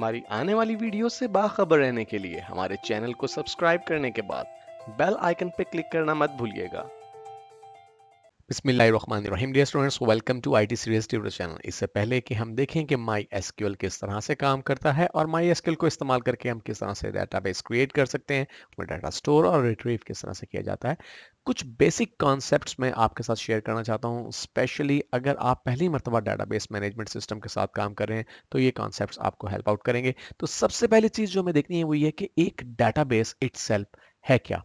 हमारी आने वाली वीडियो से बाखबर रहने के लिए हमारे चैनल को सब्सक्राइब करने के बाद बेल आइकन पर क्लिक करना मत भूलिएगा। बिस्मिल्लाहिर्रहमानिर्रहीम dear students, welcome to IT series tutor channel. इससे पहले कि हम देखें कि माई एसक्यूएल किस तरह से काम करता है और माई एसक्यूएल को इस्तेमाल करके हम किस तरह से डेटाबेस क्रिएट कर सकते हैं, वो डाटा स्टोर और रिट्रीव किस तरह से किया जाता है, कुछ बेसिक कॉन्सेप्ट्स मैं आपके साथ शेयर करना चाहता हूँ। स्पेशली अगर आप पहली मरतबा डेटाबेस मैनेजमेंट सिस्टम के साथ काम कर रहे हैं तो ये कॉन्सेप्ट्स आपको हेल्प आउट करेंगे। तो सबसे पहली चीज़ जो हमें देखनी है वो ये कि एक डेटाबेस इटसेल्फ है क्या।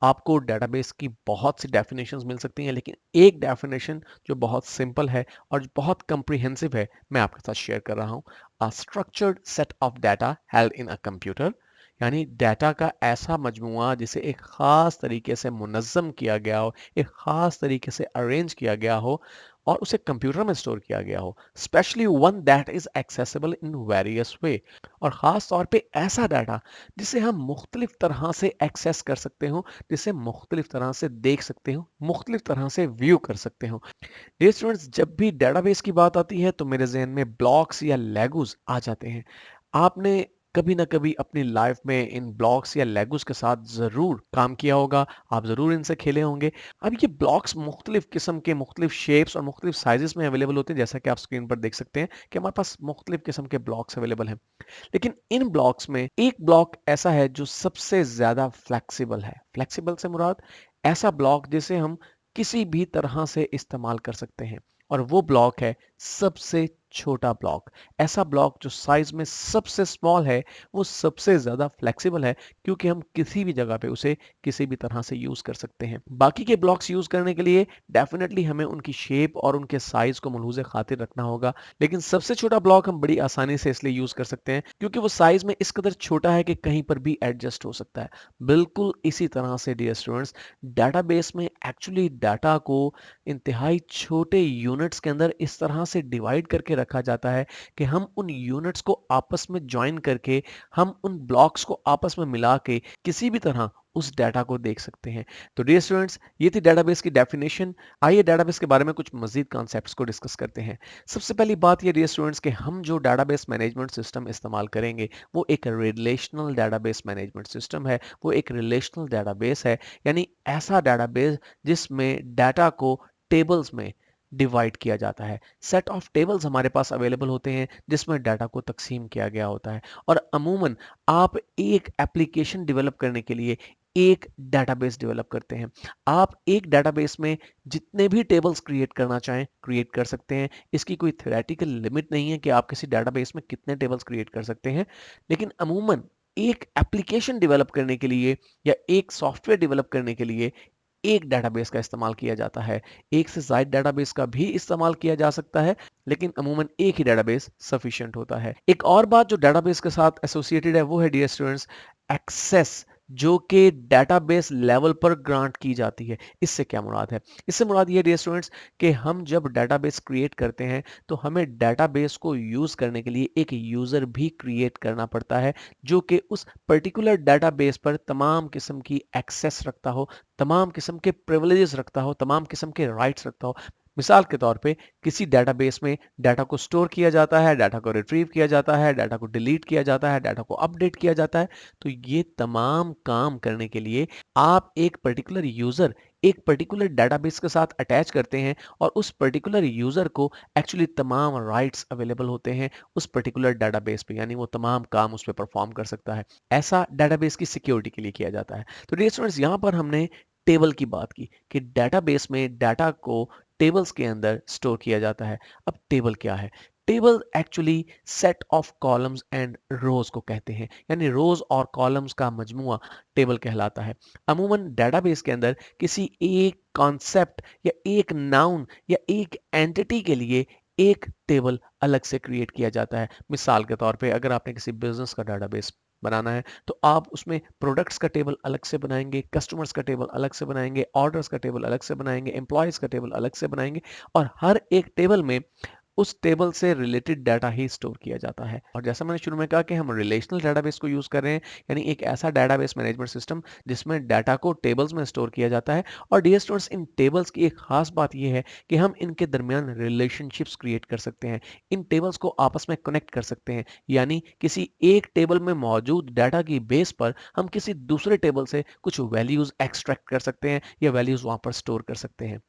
आपको डेटाबेस की बहुत सी डेफिनेशंस मिल सकती हैं, लेकिन एक डेफिनेशन जो बहुत सिंपल है और जो बहुत कंप्रिहेंसिव है मैं आपके साथ शेयर कर रहा हूं। A structured set of data held in a computer, यानी डाटा का ऐसा मजमुआ जिसे एक खास तरीके से मुनज़्ज़म किया गया हो, एक खास तरीके से अरेंज किया गया हो और उसे कंप्यूटर में स्टोर किया गया हो, specially one that is accessible in various वे। और ख़ास तौर पे ऐसा डाटा जिसे हम मुख्तलिफ तरह से एक्सेस कर सकते हो, जिसे मुख्तलिफ तरह से देख सकते हो, मुख्तलिफ तरह से व्यू कर सकते हो। डियर स्टूडेंट्स, जब भी डेटाबेस की बात आती है तो मेरे जहन में ब्लॉक्स या लेगोस आ जाते हैं। आपने कभी ना कभी अपनी लाइफ में इन ब्लॉक्स या लेगोस के साथ ज़रूर काम किया होगा, आप ज़रूर इनसे खेले होंगे। अब ये ब्लॉक्स मुख्तलिफ किस्म के, मुख्तलिफ शेप्स और मुख्तलिफ साइजेस में अवेलेबल होते हैं, जैसा कि आप स्क्रीन पर देख सकते हैं कि हमारे पास मुख्तलिफ किस्म के ब्लॉक्स अवेलेबल हैं। लेकिन इन ब्लॉक्स में एक ब्लॉक ऐसा है जो सबसे ज्यादा फ्लेक्सिबल है। फ्लेक्सिबल से मुराद ऐसा ब्लॉक जिसे हम किसी भी तरह से इस्तेमाल कर सकते हैं, और वो ब्लॉक है सबसे छोटा ब्लॉक। ऐसा ब्लॉक जो साइज में सबसे स्मॉल है, वो सबसे ज्यादा फ्लेक्सिबल है, क्योंकि हम किसी भी जगह पे उसे किसी भी तरह से यूज कर सकते हैं। बाकी के ब्लॉक्स यूज करने के लिए डेफिनेटली हमें उनकी शेप और उनके साइज को मलहूज़ खातिर रखना होगा, लेकिन सबसे छोटा ब्लॉक हम बड़ी आसानी से इसलिए यूज कर सकते हैं क्योंकि वो साइज में इस कदर छोटा है कि कहीं पर भी एडजस्ट हो सकता है। बिल्कुल इसी तरह से डियर स्टूडेंट्स, डाटाबेस में एक्चुअली डाटा को इंतहाई छोटे यूनिट्स के अंदर इस तरह से डिवाइड करके रखा जाता है कि हम उन यूनिट्स को आपस में ज्वाइन करके, हम उन ब्लॉक्स को आपस में मिला के किसी भी तरह उस डाटा को देख सकते हैं। तो डियर स्टूडेंट्स, ये थी डाटाबेस की डेफिनेशन। आइए डाटाबेस के बारे में कुछ मजीद कॉन्सेप्ट्स को डिस्कस करते हैं। सबसे पहली बात ये डियर स्टूडेंट्स कि हम जो डाटाबेस मैनेजमेंट सिस्टम इस्तेमाल करेंगे वो एक रिलेशनल डाटाबेस मैनेजमेंट सिस्टम है, वो एक रिलेशनल डाटाबेस है, यानी ऐसा डाटाबेस जिसमें डाटा को टेबल्स में डिवाइड किया जाता है। सेट ऑफ टेबल्स हमारे पास अवेलेबल होते हैं जिसमें डाटा को तकसीम किया गया होता है। और अमूमन आप एक एप्लीकेशन डेवलप करने के लिए एक डेटाबेस डेवलप करते हैं। आप एक डेटाबेस में जितने भी टेबल्स क्रिएट करना चाहें क्रिएट कर सकते हैं। इसकी कोई थ्योरेटिकल लिमिट नहीं है कि आप किसी डेटाबेस में कितने टेबल्स क्रिएट कर सकते हैं, लेकिन अमूमन एक एप्लीकेशन डेवलप करने के लिए या एक सॉफ्टवेयर डेवलप करने के लिए एक डेटाबेस का इस्तेमाल किया जाता है। एक से ज़ायद डेटाबेस का भी इस्तेमाल किया जा सकता है, लेकिन अमूमन एक ही डेटाबेस सफिशिएंट होता है। एक और बात जो डेटाबेस के साथ एसोसिएटेड है वो है डियर स्टूडेंट्स एक्सेस, जो कि डेटाबेस लेवल पर ग्रांट की जाती है। इससे क्या मुराद है? इससे मुराद ये डियर स्टूडेंट्स कि हम जब डेटाबेस क्रिएट करते हैं तो हमें डेटाबेस को यूज करने के लिए एक यूजर भी क्रिएट करना पड़ता है, जो कि उस पर्टिकुलर डेटाबेस पर तमाम किस्म की एक्सेस रखता हो, तमाम किस्म के प्रिविलेजेस रखता हो, तमाम किस्म के राइट्स रखता हो। मिसाल के तौर पे किसी डेटाबेस में डाटा को स्टोर किया जाता है, डाटा को रिट्रीव किया जाता है, डाटा को डिलीट किया जाता है, डाटा को अपडेट किया जाता है। तो ये तमाम काम करने के लिए आप एक पर्टिकुलर यूजर एक पर्टिकुलर डेटाबेस के साथ अटैच करते हैं, और उस पर्टिकुलर यूजर को एक्चुअली तमाम राइट्स अवेलेबल होते हैं उस पर्टिकुलर डेटाबेस पे, यानी वो तमाम काम उस पर परफॉर्म कर सकता है। ऐसा डेटाबेस की सिक्योरिटी के लिए किया जाता है। तो डियर स्टूडेंट्स, यहाँ पर हमने टेबल की बात की कि डेटाबेस में डाटा को टेबल्स के अंदर स्टोर किया जाता है। अब टेबल क्या है? Table actually set of columns and rows को कहते हैं, यानी रोज और कॉलम्स का मजमुआ टेबल कहलाता है। अमूमन डेटाबेस के अंदर किसी एक कॉन्सेप्ट या एक नाउन या एक एंटिटी के लिए एक टेबल अलग से क्रिएट किया जाता है। मिसाल के तौर पे अगर आपने किसी बिजनेस का डेटाबेस बनाना है तो आप उसमें प्रोडक्ट्स का टेबल अलग से बनाएंगे, कस्टमर्स का टेबल अलग से बनाएंगे, ऑर्डर्स का टेबल अलग से बनाएंगे, एम्प्लॉयज का टेबल अलग से बनाएंगे, और हर एक टेबल में उस टेबल से रिलेटेड डाटा ही स्टोर किया जाता है। और जैसा मैंने शुरू में कहा कि हम रिलेशनल डेटाबेस को यूज़ कर रहे हैं, यानी एक ऐसा डेटाबेस मैनेजमेंट सिस्टम जिसमें डाटा को टेबल्स में स्टोर किया जाता है। और डीएसटोर्स इन टेबल्स की एक खास बात यह है कि हम इनके दरमियान रिलेशनशिप्स क्रिएट कर सकते हैं, इन टेबल्स को आपस में कनेक्ट कर सकते हैं, यानी किसी एक टेबल में मौजूद डाटा की बेस पर हम किसी दूसरे टेबल से कुछ वैल्यूज एक्सट्रैक्ट कर सकते हैं या वैल्यूज वहां पर स्टोर कर सकते हैं।